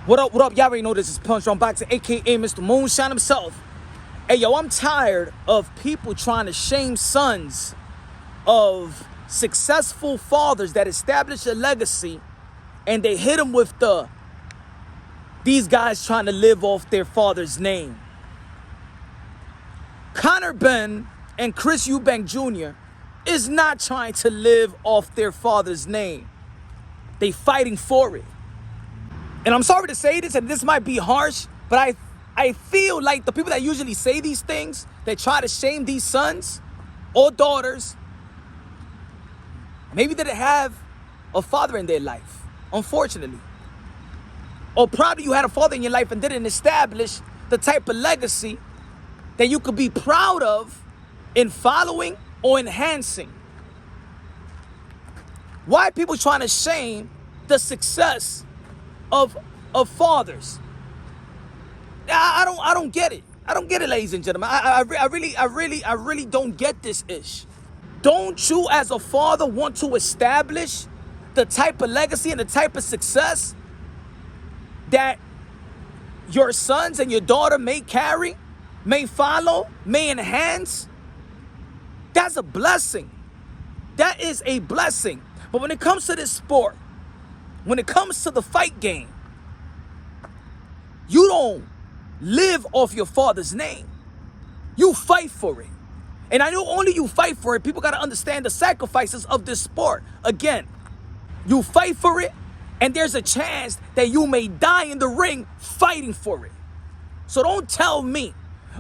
What up, what up? Y'all already know this is Punsh on Boxing, aka Mr. Moonshine himself. Hey, yo, I'm tired of people trying to shame sons of successful fathers that establish a legacy, and they hit them with these guys trying to live off their father's name. Conor Benn and Chris Eubank Jr. is not trying to live off their father's name. They fighting for it. And I'm sorry to say this, and this might be harsh, but I feel like the people that usually say these things, that try to shame these sons or daughters, maybe they didn't have a father in their life, unfortunately. Or probably you had a father in your life and didn't establish the type of legacy that you could be proud of in following or enhancing. Why are people trying to shame the success of fathers? I don't get it. I don't get it, ladies and gentlemen. I really don't get this ish. Don't you as a father want to establish the type of legacy and the type of success that your sons and your daughter may carry, may follow, may enhance? That's a blessing. That is a blessing. But when it comes to this sport, when it comes to the fight game, you don't live off your father's name. You fight for it. And I know only you fight for it. People got to understand the sacrifices of this sport. Again, you fight for it, and there's a chance that you may die in the ring fighting for it. So don't tell me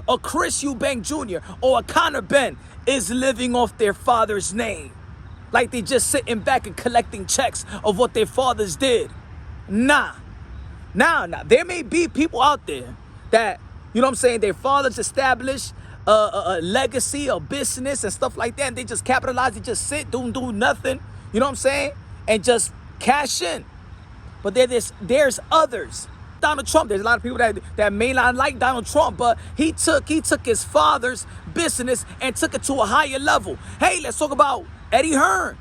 a Chris Eubank Jr. or a Conor Benn is living off their father's name, like they just sitting back and collecting checks of what their fathers did. Nah. There may be people out there that, you know what I'm saying, their fathers established a legacy, a business and stuff like that, and they just capitalize, they just sit, do nothing, you know what I'm saying, and just cash in. But there's others. Donald Trump, there's a lot of people that may not like Donald Trump, but he took his father's business and took it to a higher level. Hey, let's talk about Eddie Hearn,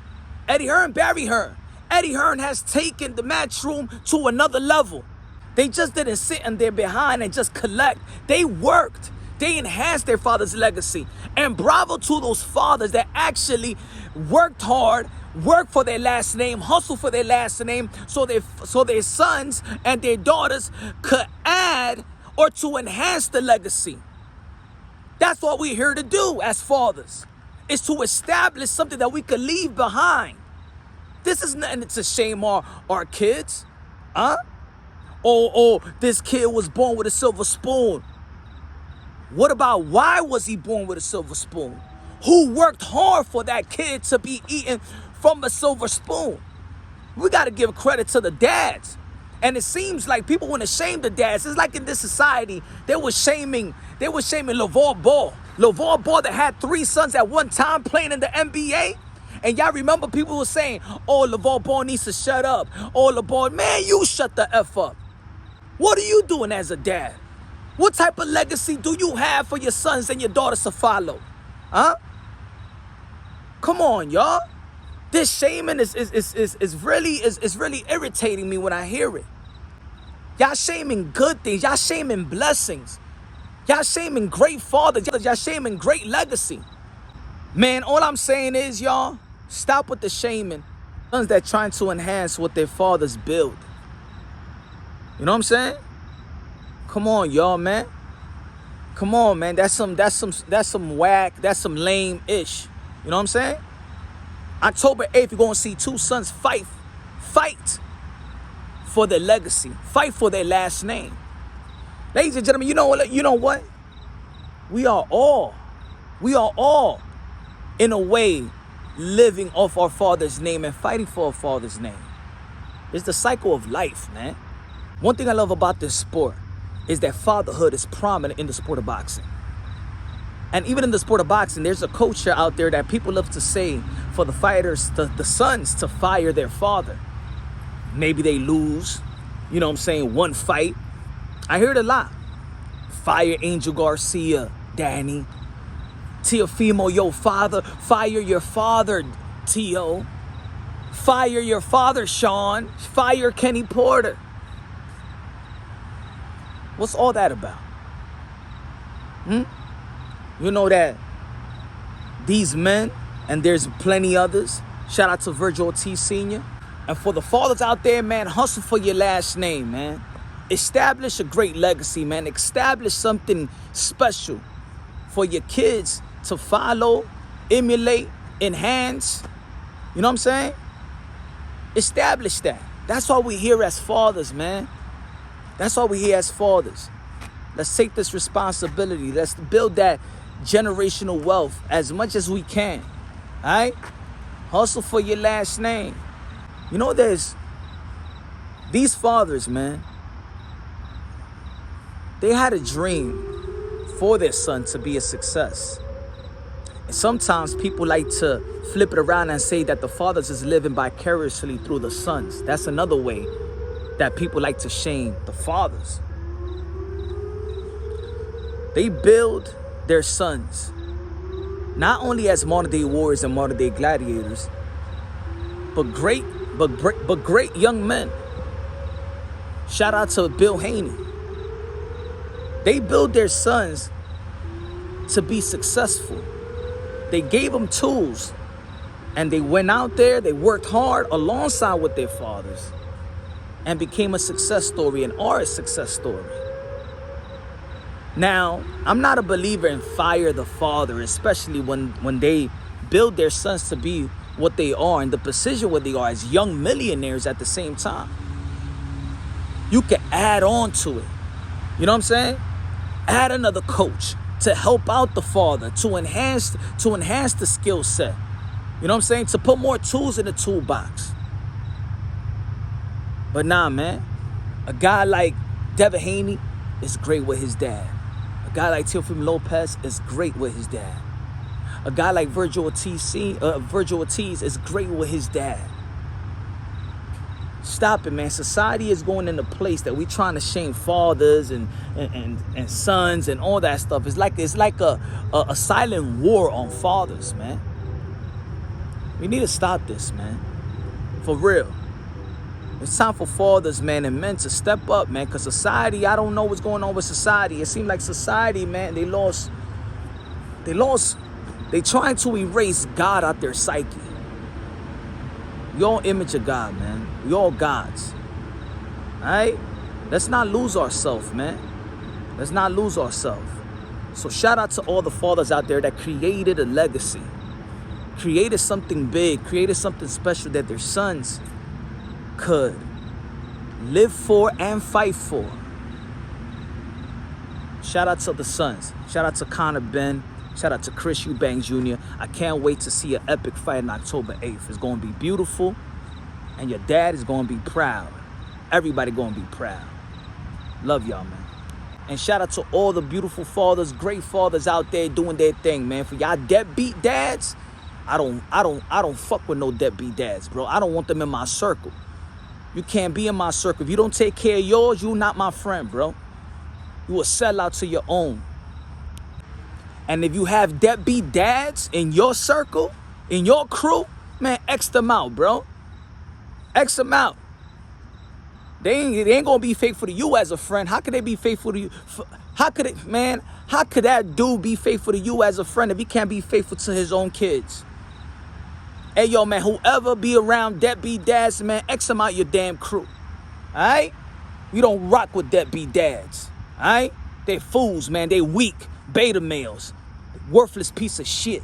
Barry Hearn. Eddie Hearn has taken the Matchroom to another level. They just didn't sit in their behind and just collect. They worked. They enhanced their father's legacy. And bravo to those fathers that actually worked hard, worked for their last name, hustled for their last name, so their sons and their daughters could add or to enhance the legacy. That's what we're here to do as fathers, is to establish something that we could leave behind. This is nothing to shame our kids, huh? Oh, this kid was born with a silver spoon. What about why was he born with a silver spoon? Who worked hard for that kid to be eating from a silver spoon? We got to give credit to the dads. And it seems like people want to shame the dads. It's like in this society, they were shaming LeVar Ball. LeVar Ball that had 3 sons at one time playing in the NBA. And y'all remember people were saying, oh, LeVar Ball needs to shut up. Oh, LeVar, man, you shut the F up. What are you doing as a dad? What type of legacy do you have for your sons and your daughters to follow? Huh? Come on, y'all. This shaming is really irritating me when I hear it. Y'all shaming good things. Y'all shaming blessings. Y'all shaming great fathers. Y'all shaming great legacy. Man, all I'm saying is, y'all, stop with the shaming. Sons that trying to enhance what their fathers build. You know what I'm saying? Come on, y'all, man. Come on, man. That's some whack. That's some lame-ish. You know what I'm saying? October 8th, you're going to see 2 sons fight for their legacy. Fight for their last name. Ladies and gentlemen, you know what? We are all, in a way, living off our father's name and fighting for our father's name. It's the cycle of life, man. One thing I love about this sport is that fatherhood is prominent in the sport of boxing. And even in the sport of boxing, there's a culture out there that people love to say for the fighters, the sons, to fire their father. Maybe they lose, you know what I'm saying, one fight. I hear it a lot. Fire Angel Garcia, Danny. Teofimo, yo, father. Fire your father, Tio. Fire your father, Sean. Fire Kenny Porter. What's all that about? You know that these men, and there's plenty others, shout out to Virgil T. Sr., and for the fathers out there, man, hustle for your last name, man. Establish a great legacy, man. Establish something special for your kids to follow, emulate, enhance. You know what I'm saying? Establish that. That's why we're here as fathers, man. That's why we're here as fathers. Let's take this responsibility. Let's build that generational wealth as much as we can. All right? Hustle for your last name. You know, there's these fathers, man. They had a dream for their son to be a success. And sometimes people like to flip it around and say that the fathers is living vicariously through the sons. That's another way that people like to shame the fathers. They build their sons not only as modern day warriors and modern day gladiators, but great young men. Shout out to Bill Haney. They build their sons to be successful. They gave them tools, and they went out there, they worked hard alongside with their fathers and became a success story and are a success story. Now, I'm not a believer in fire the father, especially when they build their sons to be what they are and the position what they are as young millionaires at the same time. You can add on to it. You know what I'm saying? Add another coach to help out the father, to enhance the skill set. You know what I'm saying? To put more tools in the toolbox. But nah, man. A guy like Devin Haney is great with his dad. A guy like Teofimo Lopez is great with his dad. A guy like Virgil Ortiz is great with his dad. Stop it, man. Society is going in a place that we trying to shame fathers and sons and all that stuff. It's like a silent war on fathers, man. We need to stop this, man. For real. It's time for fathers, man, and men to step up, man. Because society, I don't know what's going on with society. It seems like society, man, they trying to erase God out their psyche. We all image of God, man. We all gods. All right? Let's not lose ourselves, man. Let's not lose ourselves. So shout out to all the fathers out there that created a legacy. Created something big. Created something special that their sons could live for and fight for. Shout out to the sons. Shout out to Conor Benn. Shout out to Chris Eubanks Jr. I can't wait to see an epic fight on October 8th. It's going to be beautiful. And your dad is going to be proud. Everybody going to be proud. Love y'all, man. And shout out to all the beautiful fathers, great fathers out there doing their thing, man. For y'all deadbeat dads, I don't fuck with no deadbeat dads, bro. I don't want them in my circle. You can't be in my circle. If you don't take care of yours, you're not my friend, bro. You will sell out to your own. And if you have deadbeat dads in your circle, in your crew, man, X them out, bro. X them out. They ain't gonna be faithful to you as a friend. How could they be faithful to you? How could that dude be faithful to you as a friend if he can't be faithful to his own kids? Hey, yo, man, whoever be around deadbeat dads, man, X them out your damn crew. All right? We don't rock with deadbeat dads. All right? They fools, man. They weak. Beta males. Worthless piece of shit.